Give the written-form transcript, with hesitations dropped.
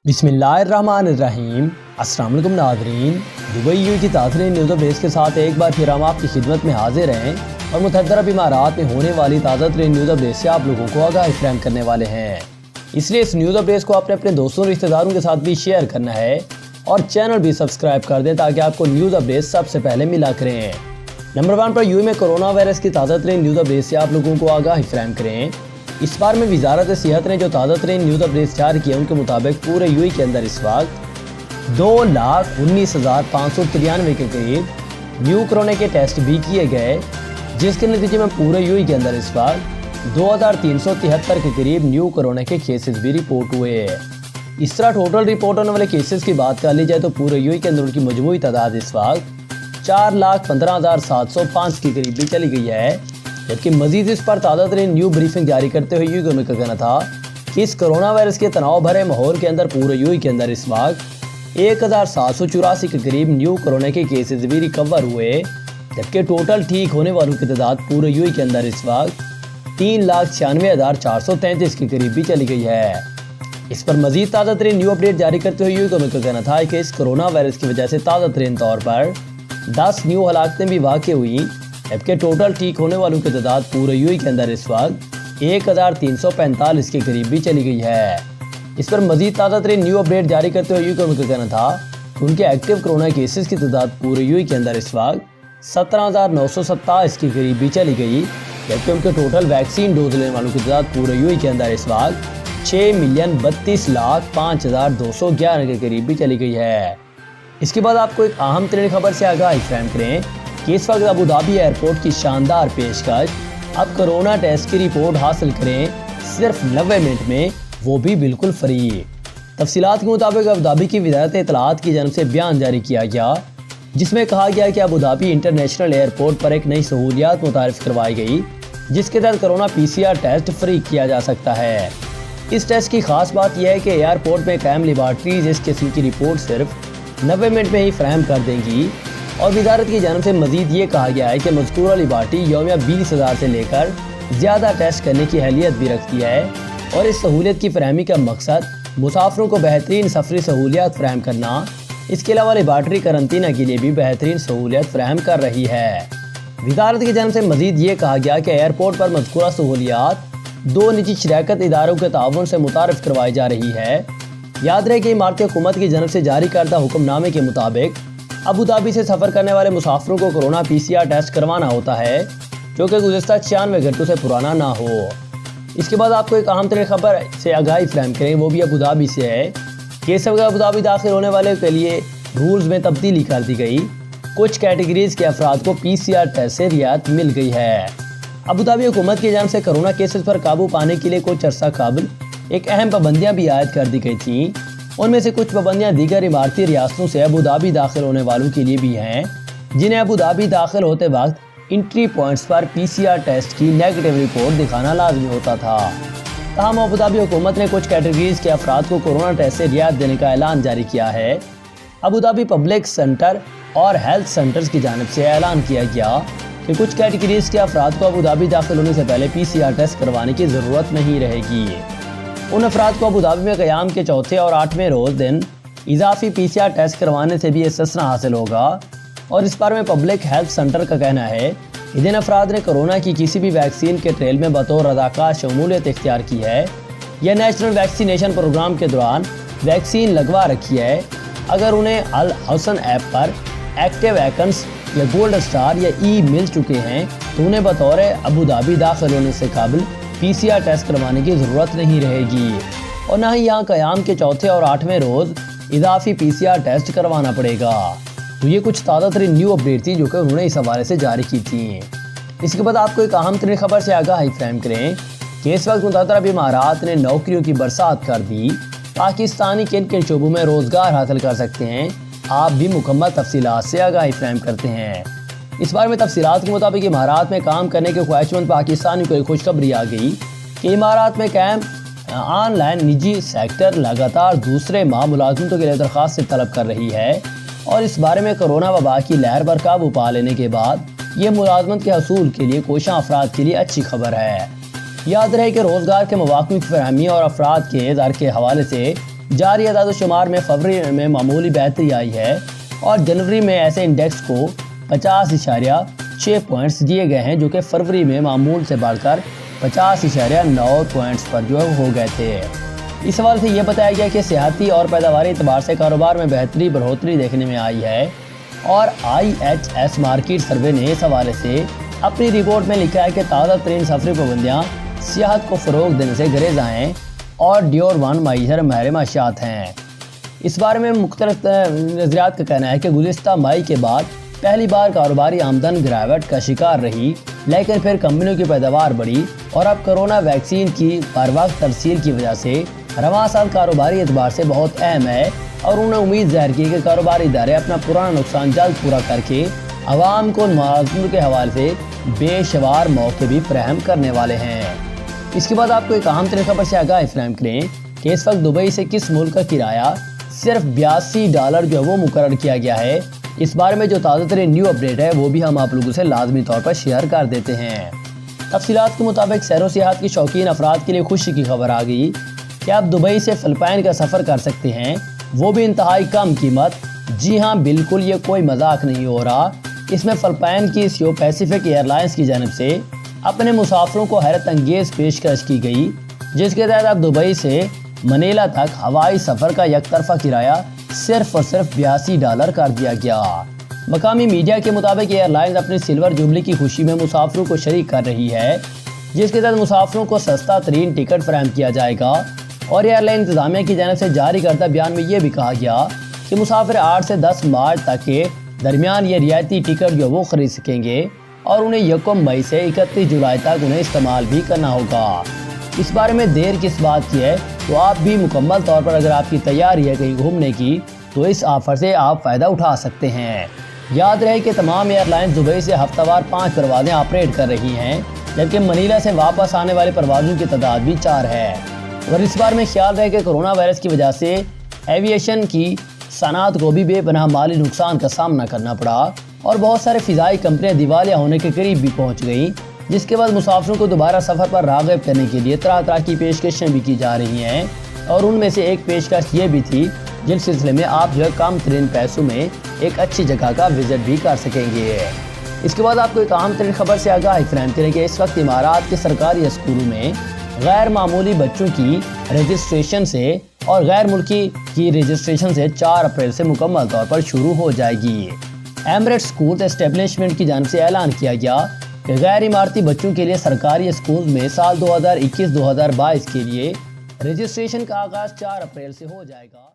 بسم اللہ الرحمن الرحیم۔ السلام علیکم ناظرین، دبئی کی تازہ نیوز اپڈیٹس کے ساتھ ایک بار پھر ہم آپ کی خدمت میں حاضر ہیں اور متحدہ عرب امارات میں ہونے والی تازہ ترین نیوز اپڈیٹ سے آپ لوگوں کو آگاہی فراہم کرنے والے ہیں۔ اس لیے اس نیوز اپڈیٹس کو اپنے دوستوں اور رشتہ داروں کے ساتھ بھی شیئر کرنا ہے اور چینل بھی سبسکرائب کر دیں تاکہ آپ کو نیوز اپڈیٹس سب سے پہلے ملا کریں۔ نمبر 1 پر یو میں کرونا وائرس کی تازہ ترین نیوز اپڈیٹ سے آپ لوگوں کو آگاہی فراہم کریں۔ اس بار میں وزارت صحت نے جو تازہ ترین نیوز اپڈیٹس جاری کیے ان کے مطابق پورے یو کے اندر اس وقت 2,19,593 کے قریب نیو کرونا کے ٹیسٹ بھی کیے گئے، جس کے نتیجے میں پورے یو کے اندر اس وقت 2,373 کے قریب نیو کرونا کے کیسز بھی رپورٹ ہوئے۔ اس طرح ٹوٹل رپورٹ ہونے والے کیسز کی بات کر لی جائے تو پورے یو کے اندر ان کی مجموعی تعداد اس وقت 4,15,705 کے قریب بھی چلی گئی ہے، جبکہ مزید اس پر تازہ ترین نیو بریفنگ جاری کرتے ہوئے یو کا کہنا تھا کہ اس کرونا وائرس کے تناؤ بھرے ماحول کے اندر پورے یو کے اندر اس وقت 1,784 کے قریب نیو کرونا کے کیسز بھی ریکور ہوئے، جبکہ ٹوٹل ٹھیک ہونے والوں کی تعداد پورے یو کے اندر اس وقت 3,96,433 کے قریب بھی چلی گئی ہے۔ اس پر مزید تازہ ترین نیو اپڈیٹ جاری کرتے ہوئے یو کا کہنا تھا کہ اس کرونا وائرس کی وجہ سے تازہ ترین طور پر 10 نیو ہلاکتیں بھی واقع ہوئی، جبکہ ٹوٹل ٹھیک ہونے والوں کی تعداد پورے یو کے اندر اس وقت 1,345 کے قریب بھی چلی گئی ہے۔ اس پر مزید تازہ ترین نیو اپڈیٹ جاری کرتے ہوئے یو کا کہنا تھا کہ ان کے ایکٹیو کرونا کیسز کی تعداد پورے یو کے اندر اس وقت 17,927 کے قریب بھی چلی گئی، جبکہ ان کے ٹوٹل ویکسین ڈوز لینے والوں کی تعداد پورے یو کے اندر اس وقت 6,32,05,211 کے قریب بھی چلی گئی ہے۔ اس کے بعد آپ کو ایک اہم ترین خبر سے آگاہی فراہم کریں کہ اس وقت ابوظہبی ایئرپورٹ کی شاندار پیشکش، اب کرونا ٹیسٹ کی رپورٹ حاصل کریں صرف 90 منٹ میں، وہ بھی بالکل فری۔ تفصیلات کے مطابق ابوظہبی کی وزارت اطلاعات کی جانب سے بیان جاری کیا گیا، جس میں کہا گیا کہ ابوظہبی انٹرنیشنل ایئرپورٹ پر ایک نئی سہولیات متعارف کروائی گئی، جس کے تحت کرونا PCR ٹیسٹ فری کیا جا سکتا ہے۔ اس ٹیسٹ کی خاص بات یہ ہے کہ ایئرپورٹ میں قائم لیبارٹریز اس قسم کی رپورٹ صرف 90 منٹ میں ہی فراہم کر دیں گی، اور وزارت کی جانب سے مزید یہ کہا گیا ہے کہ مذکورہ لیبارٹری یومیہ 20,000 سے لے کر زیادہ ٹیسٹ کرنے کی اہلیت بھی رکھتی ہے، اور اس سہولت کی فراہمی کا مقصد مسافروں کو بہترین سفری سہولیات فراہم کرنا، اس کے علاوہ لیبارٹری قرنطینہ کے لیے بھی بہترین سہولیت فراہم کر رہی ہے۔ وزارت کی جانب سے مزید یہ کہا گیا کہ ایئرپورٹ پر مذکورہ سہولیات 2 نجی شراکت اداروں کے تعاون سے متعارف کروائی جا رہی ہے۔ یاد رہے کہ امارتی حکومت کی جانب سے جاری کردہ حکم نامے کے مطابق ابوظہبی سے سفر کرنے والے مسافروں کو کرونا PCR ٹیسٹ کروانا ہوتا ہے، جو کہ گزشتہ 96 گھنٹوں سے پرانا نہ ہو۔ اس کے بعد آپ کو ایک اہم ترین خبر سے آگاہی فراہم کریں، وہ بھی ابوظہبی سے ہے کہ اس وقت ابوظہبی داخل ہونے والے کے لیے رولز میں تبدیلی کر دی گئی، کچھ کیٹیگریز کے افراد کو PCR ٹیسٹ سے رعایت مل گئی ہے۔ ابوظہبی حکومت کی جانب سے کرونا کیسز پر قابو پانے کے لیے کچھ عرصہ قبل ایک اہم پابندیاں بھی عائد کر دی گئی تھیں، ان میں سے کچھ پابندیاں دیگر امارتی ریاستوں سے ابوظہبی داخل ہونے والوں کے لیے بھی ہیں، جنہیں ابوظہبی داخل ہوتے وقت انٹری پوائنٹس پر PCR ٹیسٹ کی نیگیٹو رپورٹ دکھانا لازمی ہوتا تھا۔ تاہم ابوظہبی حکومت نے کچھ کیٹیگریز کے افراد کو کرونا ٹیسٹ سے رعایت دینے کا اعلان جاری کیا ہے۔ ابوظہبی پبلک سینٹر اور ہیلتھ سینٹرز کی جانب سے اعلان کیا گیا کہ کچھ کیٹیگریز کے افراد کو ابوظہبی داخل ہونے سے پہلے PCR ٹیسٹ کروانے کی ضرورت نہیں رہے گی۔ ان افراد کو ابوظہبی میں قیام کے چوتھے اور 8ویں روز دن اضافی PCR ٹیسٹ کروانے سے بھی استثناء حاصل ہوگا، اور اس بارے میں پبلک ہیلتھ سینٹر کا کہنا ہے کہ جن افراد نے کرونا کی کسی بھی ویکسین کے ٹریل میں بطور رضاکار شمولیت اختیار کی ہے یا نیشنل ویکسینیشن پروگرام کے دوران ویکسین لگوا رکھی ہے، اگر انہیں الحسن ایپ پر ایکٹیو ایکنس یا گولڈ سٹار یا مل چکے ہیں تو انہیں بطور ابوظہبی داخل ہونے سے قبل PCR ٹیسٹ کروانے کی ضرورت نہیں رہے گی، اور نہ ہی یہاں قیام کے چوتھے اور 8ویں روز اضافی PCR ٹیسٹ کروانا پڑے گا۔ تو یہ کچھ تازہ ترین نیو اپڈیٹ تھی جو کہ انہوں نے اس حوالے سے جاری کی تھی۔ اس کے بعد آپ کو ایک اہم ترین خبر سے آگاہی فراہم کریں کہ اس وقت متحدہ عرب امارات نے نوکریوں کی برسات کر دی، پاکستانی کن کن شعبوں میں روزگار حاصل کر سکتے ہیں، آپ بھی مکمل تفصیلات سے آگاہی فراہم کرتے ہیں۔ اس بارے میں تفصیلات کے مطابق امارات میں کام کرنے کے خواہش مند پاکستانی کو ایک خوشخبری آ گئی کہ امارات میں قائم آن لائن نجی سیکٹر لگاتار دوسرے ماہ ملازمتوں کے لیے درخواست سے طلب کر رہی ہے، اور اس بارے میں کرونا وبا کی لہر پر قابو پا لینے کے بعد یہ ملازمت کے حصول کے لیے کوشاں افراد کے لیے اچھی خبر ہے۔ یاد رہے کہ روزگار کے مواقع کی فراہمی اور افراد کے اظہار کے حوالے سے جاری اعداد و شمار میں فروری میں معمولی بہتری آئی ہے اور جنوری میں ایسے انڈیکس کو 50.6 پوائنٹس دیے گئے ہیں جو کہ فروری میں معمول سے بڑھ کر 50.9 پوائنٹس پر ہو گئے تھے۔ اس حوالے سے یہ بتایا گیا کہ صحتی اور پیداواری اعتبار سے کاروبار میں بڑھوتری دیکھنے میں آئی ہے اور IHS مارکیٹ سروے نے اس حوالے سے اپنی رپورٹ میں لکھا ہے کہ تازہ ترین سفری پابندیاں سیاحت کو فروغ دینے سے گریز ہیں اور ڈیور 1 معیشت محرم اشیاء ہیں۔ اس بارے میں مختلف نظریات کا کہنا ہے کہ گزشتہ مئی کے بعد پہلی بار کاروباری آمدن گراوٹ کا شکار رہی، لیکن پھر کمپنیوں کی پیداوار بڑھی اور اب کورونا ویکسین کی بر وقت ترسیل کی وجہ سے رواں سال کاروباری اعتبار سے بہت اہم ہے اور انہوں نے امید ظاہر کی کہ کاروباری ادارے اپنا پرانا نقصان جلد پورا کر کے عوام کو معاوضوں کے حوالے سے بے شمار موقع بھی فراہم کرنے والے ہیں۔ اس کے بعد آپ کو ایک اہم ترین خبر سے آگاہی فراہم کریں کہ اس وقت دبئی سے کس ملک کا کرایہ صرف $82 وہ مقرر کیا گیا ہے۔ اس بارے میں جو تازہ ترین نیو اپڈیٹ ہے وہ بھی ہم آپ لوگوں سے لازمی طور پر شیئر کر دیتے ہیں۔ تفصیلات کے مطابق سیر و سیاحت کی شوقین افراد کے لیے خوشی کی خبر آ گئی کہ آپ دبئی سے فلپائن کا سفر کر سکتے ہیں، وہ بھی انتہائی کم قیمت۔ جی ہاں، بالکل یہ کوئی مذاق نہیں ہو رہا۔ اس میں فلپائن کی سیو پیسیفک ایئر لائنز کی جانب سے اپنے مسافروں کو حیرت انگیز پیشکش کی گئی، جس کے تحت اب دبئی سے منیلا تک ہوائی سفر کا یک طرفہ کرایہ صرف اور صرف $82 کر دیا گیا۔ مقامی میڈیا کے مطابق ایئر لائنز اپنی سلور جوبلی کی خوشی میں مسافروں کو شریک کر رہی ہے، جس کے تحت مسافروں کو سستا ترین ٹکٹ فراہم کیا جائے گا اور ایئر لائن انتظامیہ کی جانب سے جاری کردہ بیان میں یہ بھی کہا گیا کہ مسافر 8 سے 10 مارچ تک کے درمیان یہ رعایتی ٹکٹ وہ خرید سکیں گے اور انہیں 1 مئی سے 31 جولائی تک انہیں استعمال بھی کرنا ہوگا۔ اس بارے میں دیر کس بات کی ہے، تو آپ بھی مکمل طور پر اگر آپ کی تیاری ہے کہیں گھومنے کی تو اس آفر سے آپ فائدہ اٹھا سکتے ہیں۔ یاد رہے کہ تمام ایئر لائنز دبئی سے ہفتہ وار 5 پروازیں آپریٹ کر رہی ہیں، جبکہ منیلا سے واپس آنے والے پروازوں کی تعداد بھی 4 ہے۔ اور اس بار میں خیال رہے کہ کورونا وائرس کی وجہ سے ایویشن کی صنعت کو بھی بے پناہ مالی نقصان کا سامنا کرنا پڑا اور بہت سارے فضائی کمپنیاں دیوالیہ ہونے کے قریب بھی پہنچ گئیں، جس کے بعد مسافروں کو دوبارہ سفر پر راغب کرنے کے لیے طرح کی پیشکشیں بھی کی جا رہی ہیں اور ان میں سے ایک پیشکش یہ بھی تھی جس سلسلے میں آپ کم ترین پیسوں میں ایک اچھی جگہ کا وزٹ بھی کر سکیں گے۔ اس کے بعد آپ کو ایک اہم ترین خبر سے آگاہی فراہم کریں کہ اس وقت امارات کے سرکاری اسکولوں میں غیر معمولی بچوں کی رجسٹریشن سے اور غیر ملکی کی رجسٹریشن سے 4 اپریل سے مکمل طور پر شروع ہو جائے گی۔ ایمریٹ اسکول اسٹیبلشمنٹ کی جانب سے اعلان کیا گیا کہ غیر اماراتی بچوں کے لیے سرکاری اسکول میں سال 2021-2022 کے لیے رجسٹریشن کا آغاز 4 اپریل سے ہو جائے گا۔